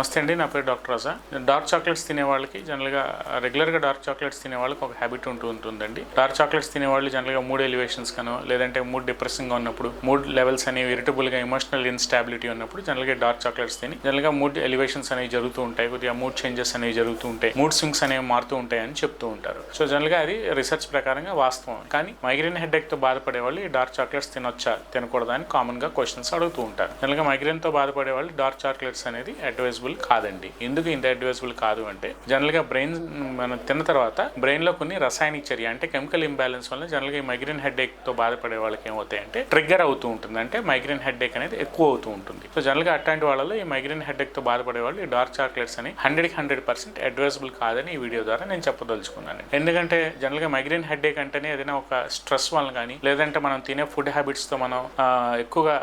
నమస్తే అండి, నా పేరు డాక్టర్ రజా. డార్క్ చాక్లెట్స్ తినే వాళ్ళకి జనరల్గా రెగ్యులర్గా డార్క్ చాక్లెట్స్ తినే వాళ్ళకి ఒక హ్యాబిట్ ఉంటుందండి. డార్క్ చాక్లెట్స్ తినే వాళ్ళు జనరల్గా మూడ్ ఎలివేషన్స్ గానో లేదంటే మూడ్ డిప్రెసింగ్గా ఉన్నప్పుడు, మూడ్ లెవెల్స్ అనేవి ఇరిటబుల్గా, ఎమోషనల్ ఇన్స్టాబిలిటీ ఉన్నప్పుడు జనరల్గా డార్క్ చాక్లెట్స్ తిని జనరల్గా మూడ్ ఎలివేషన్స్ అనేవి జరుగుతూ ఉంటాయి, కొద్దిగా మూడ్ చేంజెస్ అనేవి జరుగుతూ ఉంటాయి, మూడ్ స్వింగ్స్ అనేవి మారుతూ ఉంటాయి అని చెప్తూ ఉంటారు. సో జనరల్గా అది రీసెర్చ్ ప్రకారంగా వాస్తవం. కానీ మైగ్రేన్ హెడేక్తో బాధపడే వాళ్ళు ఈ డార్క్ చాక్లెట్స్ తినొచ్చా తినకూడదా అని కామన్గా క్వశ్చన్స్ అడుగుతూ ఉంటారు. జనరల్గా మైగ్రేన్తో బాధపడే వాళ్ళు డార్క్ చాక్లెట్స్ అనేది అడ్వైజబుల్ కాదండి. ఎందుకు ఇంత అడ్వైజబుల్ కాదు అంటే జనరల్గా బ్రెయిన్ మనం తిన్న తర్వాత బ్రెయిన్ లో కొన్ని రసాయనిక చర్య అంటే కెమికల్ ఇంబ్యాలెన్స్ వల్ల జనరల్గా ఈ మైగ్రేన్ హెడేక్ తో బాధపడే వాళ్ళకి ఏమవుతాయంటే ట్రిగ్గర్ అవుతూ ఉంటుంది, అంటే మైగ్రేన్ హెడేక్ అనేది ఎక్కువ అవుతూ ఉంటుంది. సో జనరల్గా అట్లాంటి వాళ్ళలో ఈ మైగ్రేన్ హెడేక్ తో బాధపడే వాళ్ళు ఈ డార్క్ చాక్లెట్స్ అని 100% అడ్వైజబుల్ కాదని ఈ వీడియో ద్వారా నేను చెప్పదలుచుకున్నాను. ఎందుకంటే జనరల్గా మైగ్రేన్ హెడేక్ అంటేనే ఏదైనా ఒక స్ట్రెస్ వల్ల కానీ, లేదంటే మనం తినే ఫుడ్ హ్యాబిట్స్ తో మనం ఎక్కువగా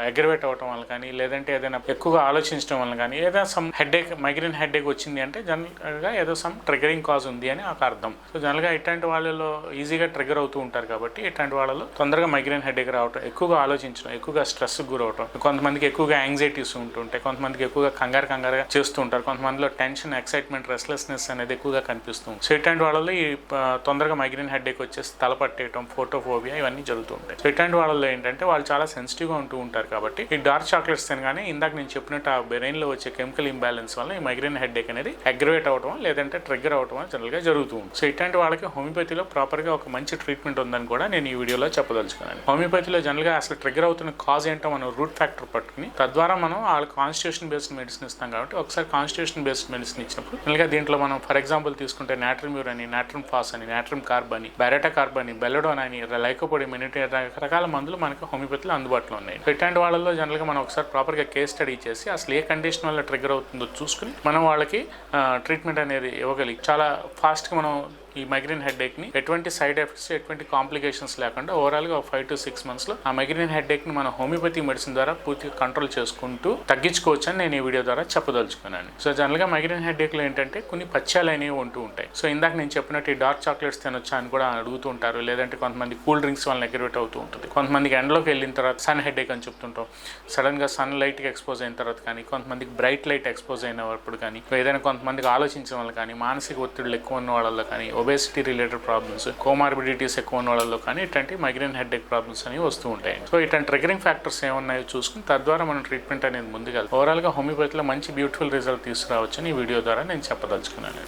అగ్రవేట్ అవడం వల్ల కానీ, లేదంటే ఏదైనా ఎక్కువగా ఆలోచించడం వల్ల కానీ ఏదైనా సమ్ హెడేక్, మైగ్రేన్ హెడేక్ వచ్చింది అంటే జనరల్గా ఏదో సమ్ ట్రిగరింగ్ కాజ్ ఉంది అని ఒక అర్థం. సో జనరల్గా ఇట్లాంటి వాళ్ళలో ఈజీగా ట్రిగర్ అవుతూ ఉంటారు కాబట్టి ఇట్లాంటి వాళ్ళలో తొందరగా మైగ్రేన్ హెడేక్ రావటం, ఎక్కువగా ఆలోచించడం, ఎక్కువగా స్ట్రెస్ గురవటం, కొంతమందికి ఎక్కువగా యాంగ్జైటీస్ ఉంటుంటాయి, కొంతమందికి ఎక్కువగా కంగారుగా చేస్తూ ఉంటారు, కొంతమందిలో టెన్షన్, ఎక్సైట్మెంట్, రెస్ట్లెస్నెస్ అనేది ఎక్కువగా కనిపిస్తుంది. సో ఇట్లాంటి వాళ్ళలో ఈ తొందరగా మైగ్రేన్ హెడేక్ వచ్చేసి తల పట్టేయటం, ఫోటోఫోబియా ఇవన్నీ జరుగుతూ ఉంటాయి. సో ఇట్లాంటి వాళ్ళలో ఏంటంటే వాళ్ళు చాలా సెన్సిటివ్గా ఉంటూ ఉంటారు కాబట్టి ఈ డార్క్ చాక్లెట్స్ తినగానే ఇందాక నేను చెప్పినట్టు ఆ బ్రెయిన్ లో వచ్చే కెమికల్ ఇంబ్యాలెన్స్ వల్ల ఈ మైగ్రేన్ హెడేక్ అనేది అగ్రవేట్ అవడం లేదంటే ట్రిగ్గర్ అవడం జనరల్ గా జరుగుతూ ఉంది. సో ఇట్లాంటి వాళ్ళకి హోమియోపతిలో ప్రాపర్ గా ఒక మంచి ట్రీట్మెంట్ ఉందని కూడా నేను ఈ వీడియోలో చెప్పదలుచుకున్నాను. హోమియోపతిలో జనరల్ గా అసలు ట్రిగ్గర్ అవుతున్న కాజ్ ఏంటో మనం రూట్ ఫ్యాక్టర్ పట్టుకుని తద్వారా మనం వాళ్ళకి కాన్స్టిట్యూషన్ బేస్డ్ మెడిసిన్ ఇస్తాం కాబట్టి ఒకసారి కాన్స్టిట్యూషన్ బేస్డ్ మెడిసిన్ ఇచ్చినప్పుడు జనరల్ గా దీంట్లో మనం ఫర్ ఎగ్జాంపుల్ తీసుకుంటే నాట్రిమ్యూర్ అని, నాట్రిమ్ ఫాస్ అని, నాట్రిమ్ కార్బ్ అని, బెరటా కార్బ్ అని, బెల్లడోన్ అని, లైకోపోడియం అని రకరకాల మందులు మనకి హోమియోపతిలో అందుబాటులో ఉన్నాయి. సో ఇట్లాంటి వాళ్ళలో జనరల్ గా మనం ఒకసారి ప్రాపర్ గా కేస్ స్టడీ చేసి అసలు ఏ కండిషన్ వల్ల ట్రిగ్గర్ అవుతుందో చూసుకుని మనం వాళ్ళకి ట్రీట్మెంట్ అనేది ఇవ్వగలిగి చాలా ఫాస్ట్గా మనం ఈ మైగ్రేన్ హెడేక్ని ఎటువంటి సైడ్ ఎఫెక్ట్స్, ఎటువంటి కాంప్లికేషన్స్ లేకుండా ఓవరాల్గా 5 to 6 monthsలో ఆ మైగ్రేన్ హెడేక్ని మనం హోమియోపతి మెడిసిన్ ద్వారా పూర్తిగా కంట్రోల్ చేసుకుంటూ తగ్గించుకోవచ్చు అని నేను ఈ వీడియో ద్వారా చెప్పదలుచుకున్నాను. సో జనరల్గా మైగ్రేన్ హెడేక్లో ఏంటంటే కొన్ని పథ్యాలు అనేవి ఉంటూ ఉంటాయి. సో ఇందాక నేను చెప్పినట్టు ఈ డార్క్ చాక్లెట్స్ తినొచ్చా అని కూడా అడుగుతూ ఉంటారు, లేదంటే కొంతమంది కూల్ డ్రింక్స్ వల్ల అగ్రవేట్ అవుతూ ఉంటుంది, కొంతమందికి ఎండలోకి వెళ్ళిన తర్వాత సన్ హెడేక్ అని చెప్తుంటాం, సడన్గా సన్ లైట్కి ఎక్స్పోజ్ అయిన తర్వాత కానీ, కొంతమందికి బ్రైట్ లైట్ ఎక్స్పోజ్ అయినప్పుడు కానీ, ఏదైనా కొంతమందికి ఆలోచించడం వల్ల కానీ, మానసిక ఒత్తిడులు ఎక్కువ ఉన్న వాళ్ళలో కానీ, ఒబేసిటీ రిలేటెడ్ ప్రాబ్లమ్స్, కోమార్బిడిటీస్ ఎక్కువ ఉన్న వాళ్ళలో కానీ ఇట్లాంటి మైగ్రేన్ హెడేక్ ప్రాబ్లమ్స్ అనేవి వస్తూ ఉంటాయి. సో ఇట్లాంటి ట్రిగరింగ్ ఫ్యాక్టర్స్ ఏమున్నాయో చూసుకుని తద్వారా మనం ట్రీట్మెంట్ అనేది ముందుకెళ్తాం. ఓవరాల్గా హోమియోపతిలో మంచి బ్యూటిఫుల్ రిజల్ట్ తీసుకురావచ్చని ఈ వీడియో ద్వారా నేను చెప్పదలుచుకున్నాను.